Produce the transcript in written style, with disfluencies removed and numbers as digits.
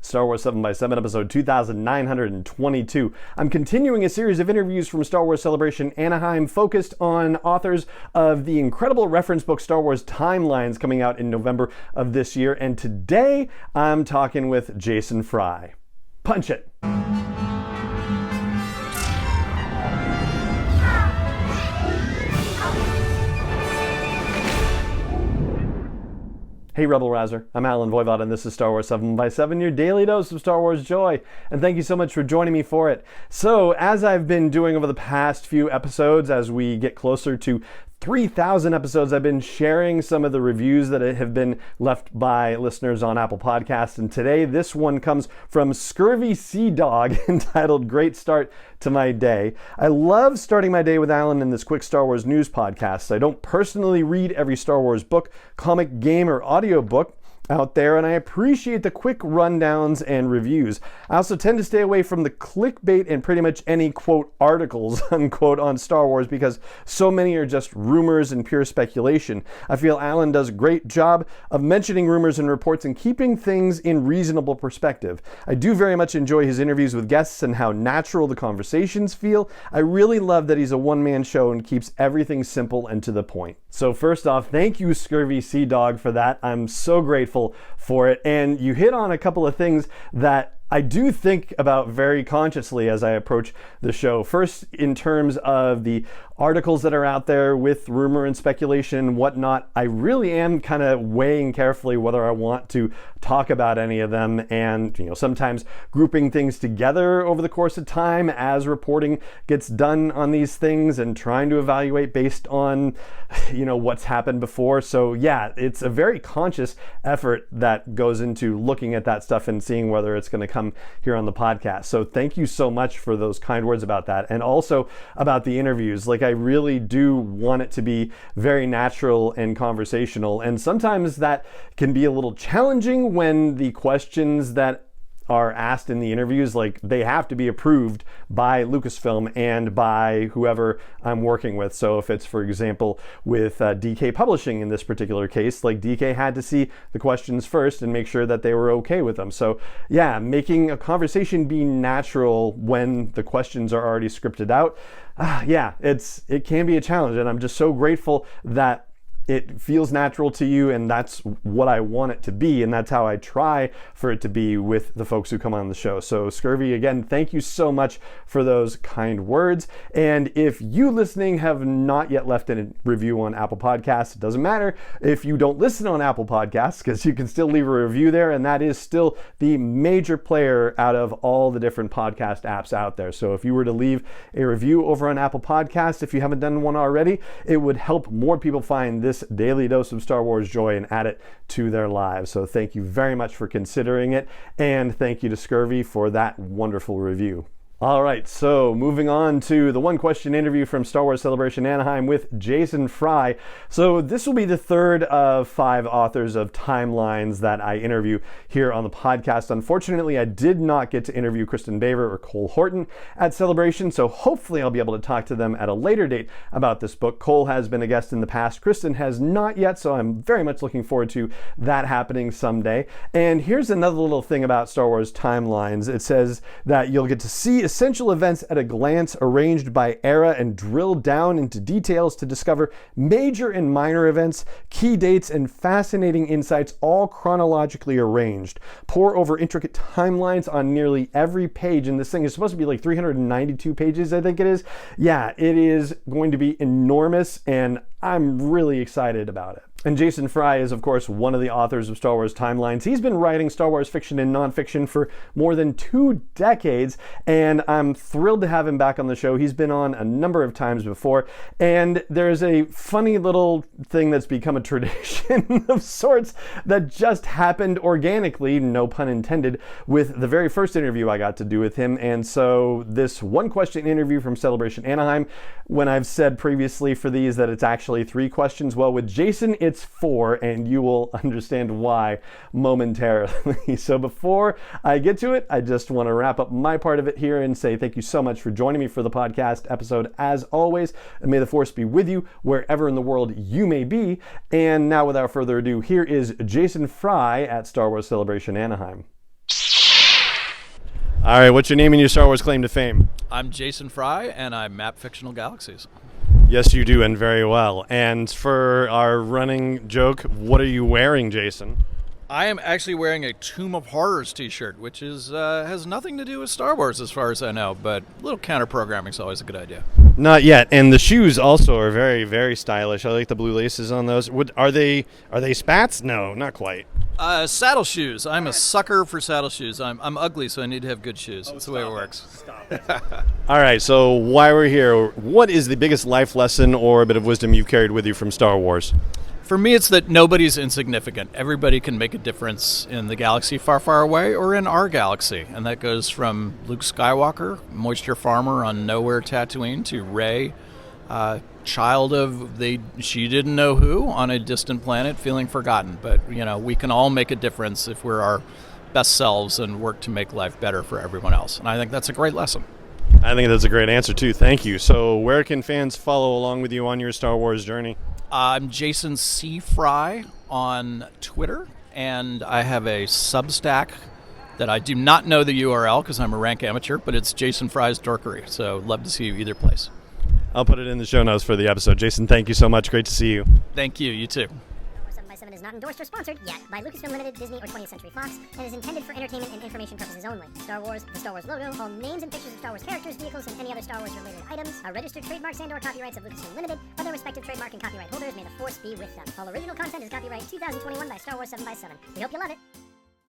Star Wars 7x7, episode 2922. I'm continuing a series of interviews from Star Wars Celebration Anaheim focused on authors of the incredible reference book Star Wars Timelines coming out in November of this year. And today I'm talking with Jason Fry. Punch it. Hey Rebel Rouser, I'm Alan Voivod and this is Star Wars 7x7, your daily dose of Star Wars joy, and thank you so much for joining me for it. So, as I've been doing over the past few episodes, as we get closer to 3,000 episodes, I've been sharing some of the reviews that have been left by listeners on Apple Podcasts, and today this one comes from Scurvy Sea Dog entitled Great Start to My Day. I love starting my day with Alan in this quick Star Wars news podcast. I don't personally read every Star Wars book, comic, game, or audiobook out there, and I appreciate the quick rundowns and reviews. I also tend to stay away from the clickbait and pretty much any, quote, articles, unquote, on Star Wars because so many are just rumors and pure speculation. I feel Alan does a great job of mentioning rumors and reports and keeping things in reasonable perspective. I do very much enjoy his interviews with guests and how natural the conversations feel. I really love that he's a one-man show and keeps everything simple and to the point. So first off, thank you, Scurvy Sea Dog, for that. I'm so grateful for it. And you hit on a couple of things that I do think about very consciously as I approach the show. First, in terms of the articles that are out there with rumor and speculation and whatnot, I really am kind of weighing carefully whether I want to talk about any of them, and sometimes grouping things together over the course of time as reporting gets done on these things and trying to evaluate based on what's happened before. So yeah, it's a very conscious effort that goes into looking at that stuff and seeing whether it's going to come here on the podcast. So thank you so much for those kind words about that, and also about the interviews. I really do want it to be very natural and conversational, and sometimes that can be a little challenging when the questions that are asked in the interviews, they have to be approved by Lucasfilm and by whoever I'm working with. So if it's, for example, with DK Publishing in this particular case, DK had to see the questions first and make sure that they were okay with them. So yeah, making a conversation be natural when the questions are already scripted out, it can be a challenge, and I'm just so grateful that it feels natural to you, and that's what I want it to be, and that's how I try for it to be with the folks who come on the show. So Scurvy, again, thank you so much for those kind words. And if you listening have not yet left a review on Apple Podcasts, it doesn't matter if you don't listen on Apple Podcasts, because you can still leave a review there, and that is still the major player out of all the different podcast apps out there. So if you were to leave a review over on Apple Podcasts, if you haven't done one already, it would help more people find this daily dose of Star Wars joy and add it to their lives. So thank you very much for considering it, and thank you to Scurvy for that wonderful review. All right, so moving on to the one question interview from Star Wars Celebration Anaheim with Jason Fry. So this will be the third of 5 authors of Timelines that I interview here on the podcast. Unfortunately, I did not get to interview Kristen Baver or Cole Horton at Celebration, so hopefully I'll be able to talk to them at a later date about this book. Cole has been a guest in the past. Kristen has not yet, so I'm very much looking forward to that happening someday. And here's another little thing about Star Wars Timelines. It says that you'll get to see essential events at a glance, arranged by era and drilled down into details to discover major and minor events, key dates, and fascinating insights, all chronologically arranged. Pour over intricate timelines on nearly every page, and this thing is supposed to be 392 pages, I think it is. Yeah, it is going to be enormous, and I'm really excited about it. And Jason Fry is, of course, one of the authors of Star Wars Timelines. He's been writing Star Wars fiction and nonfiction for more than 2 decades, and I'm thrilled to have him back on the show. He's been on a number of times before, and there's a funny little thing that's become a tradition of sorts that just happened organically, no pun intended, with the very first interview I got to do with him. And so this one question interview from Celebration Anaheim, when I've said previously for these that it's actually 3 questions, well, with Jason, it's 4, and you will understand why momentarily. So before I get to it, I just want to wrap up my part of it here and say thank you so much for joining me for the podcast episode as always, and may the force be with you wherever in the world you may be. And now, without further ado, here is Jason Fry at Star Wars Celebration Anaheim. All right, what's your name and your Star Wars claim to fame? I'm Jason Fry, and I map fictional galaxies. Yes, you do, and very well. And for our running joke, what are you wearing, Jason? I am actually wearing a Tomb of Horrors t-shirt, which is has nothing to do with Star Wars as far as I know, but a little counter-programming is always a good idea. Not yet. And the shoes also are very, very stylish. I like the blue laces on those. Are they spats? No, not quite. Saddle shoes. I'm a sucker for saddle shoes. I'm ugly, so I need to have good shoes. That's the way it works. Stop it. All right, so why we're here, what is the biggest life lesson or a bit of wisdom you've carried with you from Star Wars? For me, it's that nobody's insignificant. Everybody can make a difference in the galaxy far, far away or in our galaxy. And that goes from Luke Skywalker, moisture farmer on Nowhere Tatooine, to Rey, child of she didn't know who on a distant planet feeling forgotten. But, we can all make a difference if we're our best selves and work to make life better for everyone else. And I think that's a great lesson. I think that's a great answer, too. Thank you. So where can fans follow along with you on your Star Wars journey? I'm Jason C. Fry on Twitter, and I have a Substack that I do not know the URL because I'm a rank amateur, but it's Jason Fry's Dorkery, so love to see you either place. I'll put it in the show notes for the episode. Jason, thank you so much. Great to see you. Thank you. You too. 7x7 is not endorsed or sponsored yet by Lucasfilm Limited, Disney, or 20th Century Fox, and is intended for entertainment and information purposes only. Star Wars, the Star Wars logo, all names and pictures of Star Wars characters, vehicles, and any other Star Wars-related items are registered trademarks and/or copyrights of Lucasfilm Limited, or their respective trademark and copyright holders. May the force be with them. All original content is copyright 2021 by Star Wars 7x7. We hope you love it.